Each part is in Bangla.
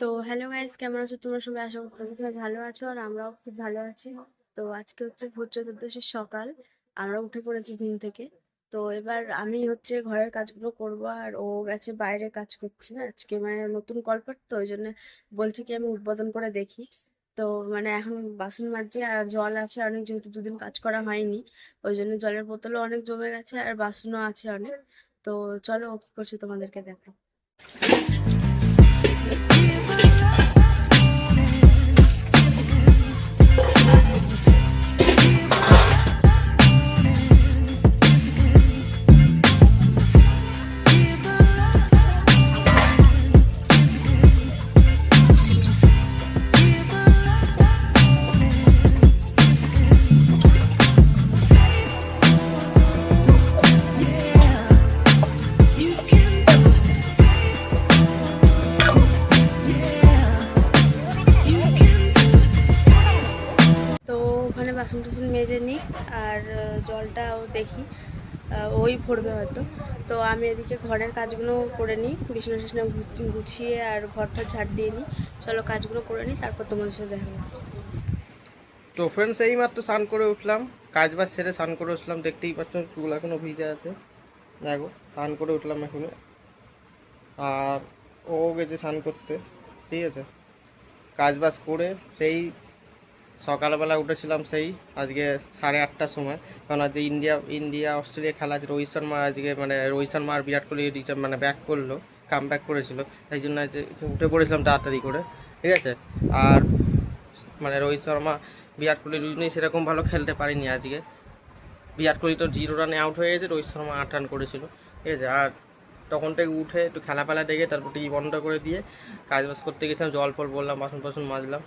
তো হ্যালো গাইস, কেমন আছো তোমরা সবাই? আশা করি তোমরা সবাই ভালো আছো আর আমরাও খুব ভালো আছি। তো আজকে হচ্ছে ভূত চতুর্দশীর সকাল, আমরা উঠে পড়েছি ঘুম থেকে। তো এবার আমি হচ্ছে ঘরের কাজগুলো করব আর ও গেছে বাইরে কাজ করছে আজকে, মানে নতুন কলপাট, তো ওই জন্য বলছি কি আমি উদ্বোধন করে দেখি। তো মানে এখন বাসন মাজছি আর জল আছে অনেক, যেহেতু দুদিন কাজ করা হয়নি ওই জন্য জলের বোতলও অনেক জমে গেছে আর বাসনও আছে অনেক। তো চলো ও কি করছে তোমাদেরকে দেখাই। তো ওখানে বাসন টাসন মেজে নিই আর জলটাও দেখি ওই ভরবে হয়তো। তো আমি এদিকে ঘরের কাজগুলো করে নিই, বিছানা টিছনা গুছিয়ে আর ঘরটা ঝাড় দিয়ে নিই। চলো কাজগুলো করে নিই, তারপর তোমাদের সাথে দেখা হচ্ছে। তো ফ্রেন্ডস, এই মাত্র স্নান করে উঠলাম, কাজ বাজ সেরে স্নান করে উঠলাম। দেখতেই পাচ্ছ চুল এখনও ভিজে আছে, দেখো স্নান করে উঠলাম এখন। আর ও গেছে স্নান করতে, ঠিক আছে। কাজ বাজ করে সেই সকালবেলা উঠেছিলাম সেই আজকে 8:30টার সময়, কারণ আজকে ইন্ডিয়া অস্ট্রেলিয়া খেলা আছে। রোহিত শর্মা আজকে মানে রোহিত শর্মা আর বিরাট কোহলি মানে ব্যাক করলো, কাম ব্যাক করেছিল, তাই জন্য আজকে উঠে পড়েছিলাম তাড়াতাড়ি করে, ঠিক আছে। আর মানে রোহিত শর্মা বিরাট কোহলি দুজনেই সেরকম ভালো খেলতে পারেনি আজকে। বিরাট কোহলি তো 0 রানে আউট হয়ে গেছে, রোহিত শর্মা 8 রান করেছিল, ঠিক আছে। আর তখন থেকে উঠে একটু খেলাফেলা দেখে তারপর টিভি বন্ধ করে দিয়ে কাজ বাজ করতে গেছিলাম, জল ফল বললাম, বাসন মাজলাম,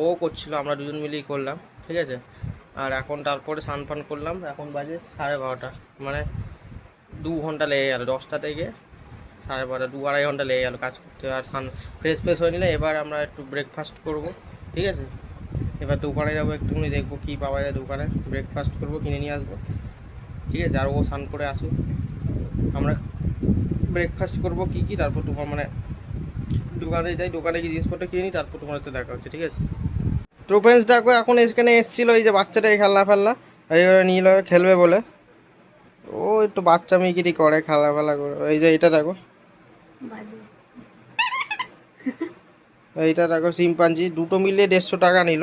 ও করছিল, আমরা দুজন মিলেই করলাম, ঠিক আছে। আর এখন তারপরে স্নান ফান করলাম, এখন বাজে 12:30, মানে 2 ঘন্টা লেগে গেল, 10টা থেকে 12:30, 2-2.5 ঘন্টা লেগে গেল কাজ করতে। আর ফ্রেশ হয়ে নিলে এবার আমরা একটু ব্রেকফাস্ট করব, ঠিক আছে। এবার দোকানে যাবো, একটুখানি দেখবো কী পাওয়া যায় দোকানে, ব্রেকফাস্ট করবো, কিনে নিয়ে আসবো, ঠিক আছে। আর ও স্নান করে আসুক, আমরা ব্রেকফাস্ট করবো কী তারপর তোমার মানে দোকানে যাই, দোকানে গিয়ে জিনিসপত্র কিনে নিই, তারপর তোমার সাথে দেখা হচ্ছে, ঠিক আছে। তো ফ্রেন্ডস দেখো, এখন এখানে এসেছিলো এই যে বাচ্চাটাকে খেলনা এইভাবে নিয়ে খেলবে বলে, ও একটু বাচ্চা মেয়েগিরি করে, খেলাফেলা করে। এই যে এটা দেখো, এইটা দেখো শিম্পাঞ্জি, দুটো মিলিয়ে 150 টাকা নিল,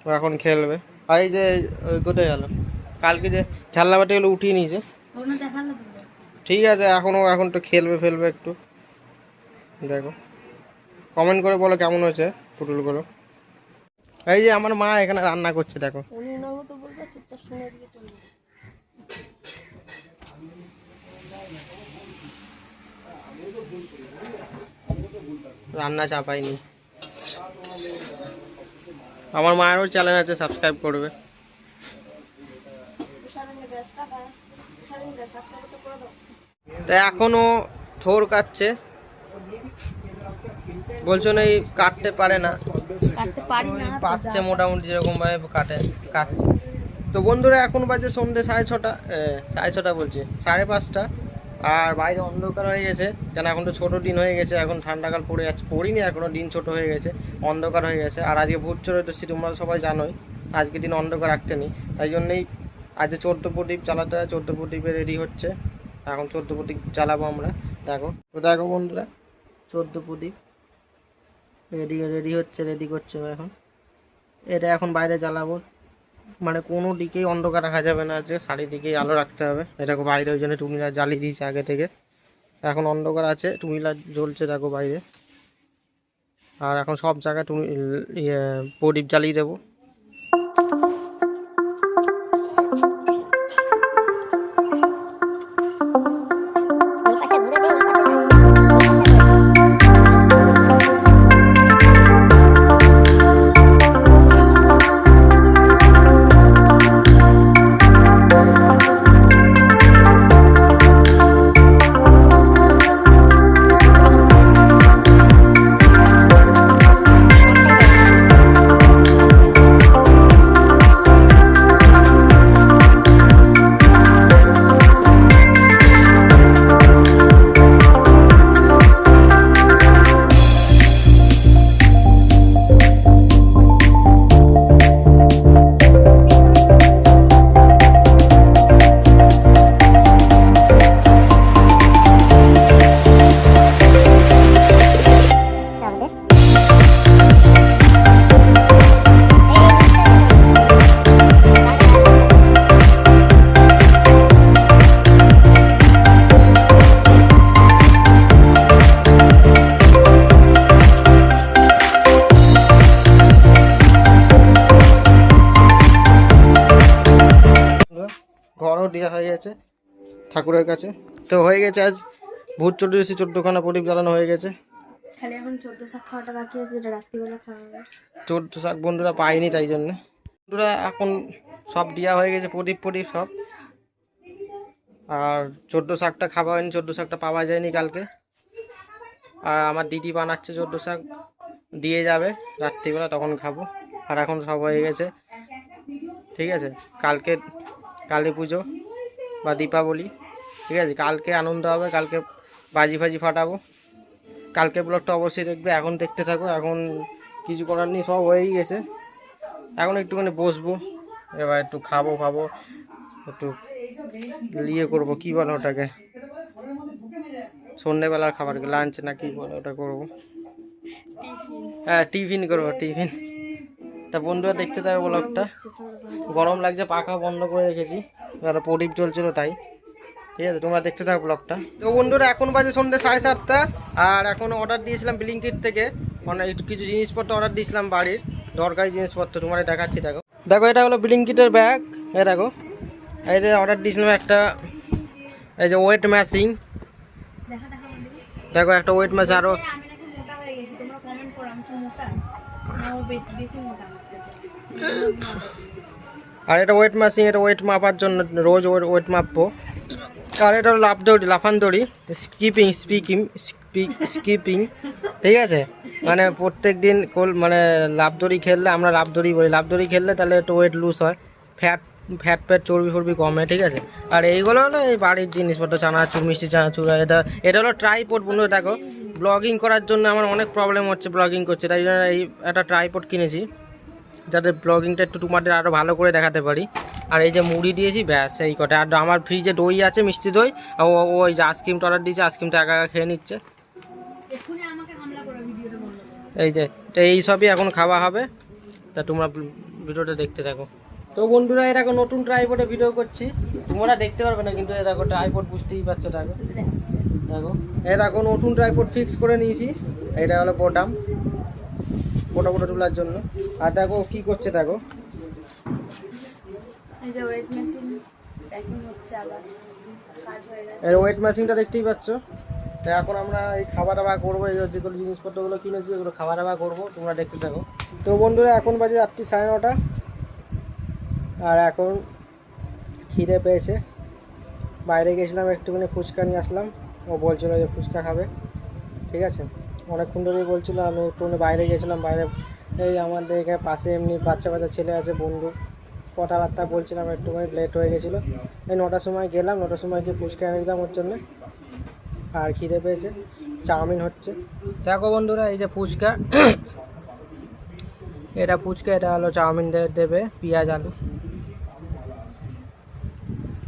ও এখন খেলবে। আর এই যে ওই কোথায় গেল, কালকে যে খেলনা বাটিগুলো উঠিয়ে নিয়েছে, ঠিক আছে। এখন তো ফেলবে একটু। দেখো, কমেন্ট করে বলো কেমন হয়েছে পুতুলগুলো। এই যে আমার মা এখানে রান্না করছে, দেখো। রান্না চাপাইনি, আমার মায়েরও চ্যানেল আছে, সাবস্ক্রাইব করবে। তা এখনো থোর কাটছে, বলছো না এই কাটতে পারে না, পাচ্ছে মোটামুটি যেরকম ভাবে কাটছে। তো বন্ধুরা, এখন বাজে সন্ধ্যে 6:30 বলছে 5:30, আর বাইরে অন্ধকার হয়ে গেছে, কেন এখন তো ছোটো দিন হয়ে গেছে, এখন ঠান্ডাকাল পড়ে যাচ্ছে, পড়িনি এখনও, দিন ছোট হয়ে গেছে, অন্ধকার হয়ে গেছে। আর আজকে ভূত চতুর্দশী, তোমরা সবাই জানোই আজকে দিন অন্ধকার রাখতে নেই, তাই জন্যেই আজকে 14 প্রদীপ জ্বালাতে হয়। 14 প্রদীপে রেডি হচ্ছে, এখন 14 প্রদীপ জ্বালাবো আমরা। দেখো বন্ধুরা, 14 প্রদীপ রেডি করছে এখন। এটা এখন বাইরে জ্বালাবো, মানে কোনো দিকেই অন্ধকার রাখা যাবে না, আজকে চারিদিকেই আলো রাখতে হবে। এটাকে বাইরে ওই জন্য টুনিলা জ্বালিয়ে দিয়েছে আগে থেকে, এখন অন্ধকার আছে, টুনিলা জ্বলছে দেখো বাইরে। আর এখন সব জায়গায় প্রদীপ জ্বালিয়ে দেবো। আছে ঠাকুরের কাছে। তো হয়ে গেছে আজ ভূত 14খানা প্রদীপ জ্বালানো হয়ে গেছে। খালি এখন 14 শাক খাওয়াটা বাকি আছে, যেটা রাত্রিবেলা খাওয়া হবে। 14 শাক বন্ধুরা পাইনি, তাই জন্য বন্ধুরা এখন সব দেওয়া হয়ে গেছে, প্রদীপ সব। আর 14 শাকটা খাওয়া হয়নি, 14 শাকটা পাওয়া যায়নি কালকে। আর আমার দিদি বানাচ্ছে 14 শাক, দিয়ে যাবে রাত্রিবেলা, তখন খাবো। আর এখন সব হয়ে গেছে, ঠিক আছে। কালকে কালী পুজো বা দীপাবলি, ঠিক আছে। কালকে আনন্দ হবে, কালকে বাজি ফাজি ফাটাবো। কালকে ব্লগটা অবশ্যই দেখবে, এখন দেখতে থাকো। এখন কিছু করার নেই, সব হয়েই গেছে। এখন একটুখানি বসবো, এবার একটু খাবো একটু ইয়ে করবো, কি বলো ওটাকে, সন্ধ্যেবেলার খাবার, লাঞ্চ না কি বলে ওটা করবো। হ্যাঁ, টিফিন করবো, টিফিন। তা বন্ধুরা দেখতে থাকো ব্লগটা। গরম লাগছে, পাখা বন্ধ করে রেখেছি, প্রদীপ জ্বলছিল তাই, ঠিক আছে। তোমরা দেখতে থাকো ব্লগটা। তো বন্ধুরা এখন বাজে সন্ধ্যে 7:30, আর এখন অর্ডার দিয়েছিলাম ব্লিঙ্কিট থেকে, মানে কিছু জিনিসপত্র অর্ডার দিয়েছিলাম বাড়ির দরকারি জিনিসপত্র, তোমাদের দেখাচ্ছি। দেখো দেখো, এটা হলো ব্লিঙ্কিটের ব্যাগ। দেখো, এই যে অর্ডার দিয়েছিলাম একটা, এই যে ওয়েট মেশিন। দেখো একটা ওয়েট মেশিন। আরও আর এটা ওয়েট মেশিন, এটা ওয়েট মাপার জন্য, রোজ ওয়েট মাপবো। আর এটা হলো লাফান দড়ি, স্কিপিং, ঠিক আছে। মানে প্রত্যেক দিন মানে লাফ দড়ি খেললে, আমরা লাফ দড়ি বলি, লাফ দড়ি খেললে তাহলে একটু ওয়েট লুজ হয়, ফ্যাট চর্বি কমে, ঠিক আছে। আর এইগুলো হলো এই বাড়ির জিনিসপত্র, চানাচুর, মিষ্টি চানাচুর। এটা হলো ট্রাইপড বন্ধু। দেখো, ব্লগিং করার জন্য আমার অনেক প্রবলেম হচ্ছে, ব্লগিং করছে, তাই জন্য এই একটা ট্রাইপড কিনেছি, যাতে ব্লগিংটা একটু তোমাদের আরও ভালো করে দেখাতে পারি। আর এই যে মুড়ি দিয়েছি, ব্যাস এই কটা। আর আমার ফ্রিজে দই আছে, মিষ্টি দই। ওই যে আইসক্রিমটা অর্ডার দিয়েছে, আইসক্রিমটা একা খেয়ে নিচ্ছে। এই যে এই সবই এখন খাওয়া হবে, তা তোমরা ভিডিওটা দেখতে থাকো। তো বন্ধুরা, এর এখন নতুন ট্রাইপডে ভিডিও করছি, তোমরা দেখতে পারবে না, কিন্তু দেখো ট্রাইপড বুঝতেই পারছো। দেখো দেখো, দেখো নতুন ট্রাইপড ফিক্স করে নিয়েছি। এটা হলো বোটাম, ফটো তোলার জন্য। আর দেখো কি করছে, দেখো এই যে ওয়েট মেশিন প্যাকিং হচ্ছে, আবার কাজ হয়ে গেছে। এই ওয়েট মেশিনটা দেখতেই পাচ্ছ। তো এখন আমরা এই খাওয়া দাওয়া করবো, এই যেগুলো জিনিসপত্রগুলো কিনেছি এগুলো খাওয়া দাওয়া করবো, তোমরা দেখতে থাকো। তো বন্ধুরা এখন বাজে রাত্রি 9:30, আর এখন খিদে পেয়েছে। বাইরে গেছিলাম, একটুখানি ফুচকা নিয়ে আসলাম। ও বলছিল যে ফুচকা খাবে, ঠিক আছে। অনেকক্ষণ ধরেই বলছিল, আমি একটুখানি বাইরে গেছিলাম। বাইরে এই আমাদের এখানে পাশে এমনি বাচ্চা ছেলে আছে, বন্ধু, কথাবার্তা বলছিলাম, একটুখানি লেট হয়ে গেছিলো। এই 9টার সময় গেলাম, 9টার সময় গিয়ে ফুচকা এনে দিলাম ওর জন্যে। আর খিদে পেয়েছে, চাউমিন হচ্ছে। দেখো বন্ধুরা, এই যে ফুচকা, এটা ফুচকা, এটা হলো চাউমিন দেবে, পেঁয়াজ আলু।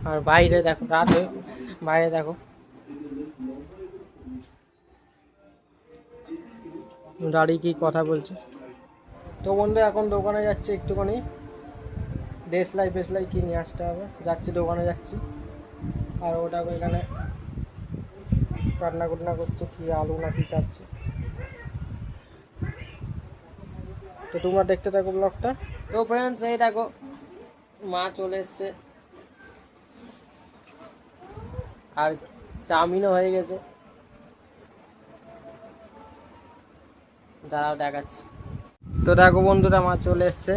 আর বাইরে দেখো, রাত হয়ে, বাইরে দেখো দাঁড়িয়ে কি কথা বলছে। তো বন্ধু এখন দোকানে যাচ্ছি, একটুখানি দেশলাই কি নিয়ে আসতে হবে, যাচ্ছি দোকানে যাচ্ছি। আর ওটা এখানে কাটনা করছে, কি আলু না কি কাটছে। তো তোমরা দেখতে থাকো ব্লগটা। তো ফ্রেন্ডস, এই দেখো মা চলে এসছে, আর চাউমিনও হয়ে গেছে, দাঁড়াও দেখাচ্ছি। তো দেখো বন্ধুরা, মা চলে এসছে,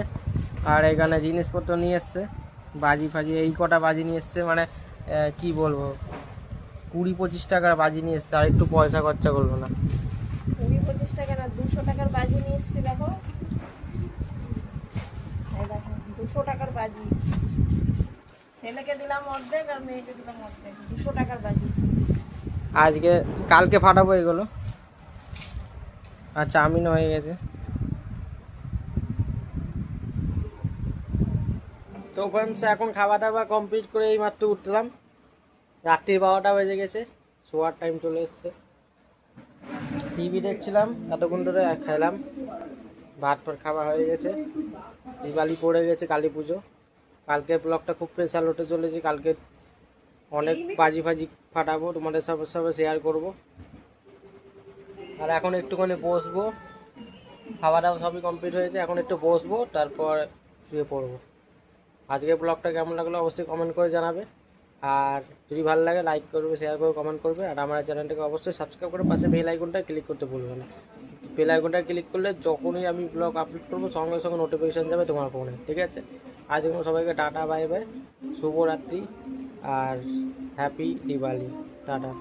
আর এখানে জিনিসপত্র নিয়ে এসছে, বাজি ফাজি, এই কটা বাজি নিয়ে এসছে, মানে কি বলবো, 20-25 টাকার বাজি নিয়ে এসছে, আর একটু পয়সা খরচা করলো না। 20-25 টাকা না, 200 টাকার বাজি নিয়ে এসছি। দেখো, এই দেখো 200 টাকার বাজি। ছেলেকে দিলাম অর্ধেক, আর মেয়েকে দিলাম অর্ধেক। 200 টাকার বাজি। কালকে ফাটাবো এগুলো। আর চাউমিন হয়ে গেছে। তো ফ্রেন্ডস, এখন খাওয়া দাওয়া কমপ্লিট করে এই মাত্র উঠলাম। রাত্রি 12টা বেজে গেছে, শোয়ার টাইম চলে এসছে। টিভি দেখছিলাম এতক্ষণ ধরে, আর খেলাম, ভাত খাওয়া হয়ে গেছে। দিওয়ালি পড়ে গেছে, কালী পুজো। কালকের ব্লগটা খুব স্পেশাল হতে চলেছে, কালকে অনেক বাজি ফাজি ফাটাবো, তোমাদের সাথে শেয়ার করব। আর এখন একটুখানি বসবো, খাওয়া দাওয়া সবই কমপ্লিট হয়েছে, এখন একটু বসবো, তারপর শুয়ে পড়বো। আজকের ব্লগটা কেমন লাগলো অবশ্যই কমেন্ট করে জানাবে। আর যদি ভালো লাগে লাইক করবে, শেয়ার করবে, কমেন্ট করবে। আর আমার চ্যানেলটাকে অবশ্যই সাবস্ক্রাইব করে পাশে বেল আইকনটা ক্লিক করতে ভুলবে না। বেল আইকনটা ক্লিক করলে যখনই আমি ব্লগ আপলোড করবো সঙ্গে সঙ্গে নোটিফিকেশান যাবে তোমার ফোনে, ঠিক আছে? আজ জন্য সবাইকে টাটা, বাই বাই, শুভরাত্রি আর হ্যাপি দিওয়ালি, টাটা।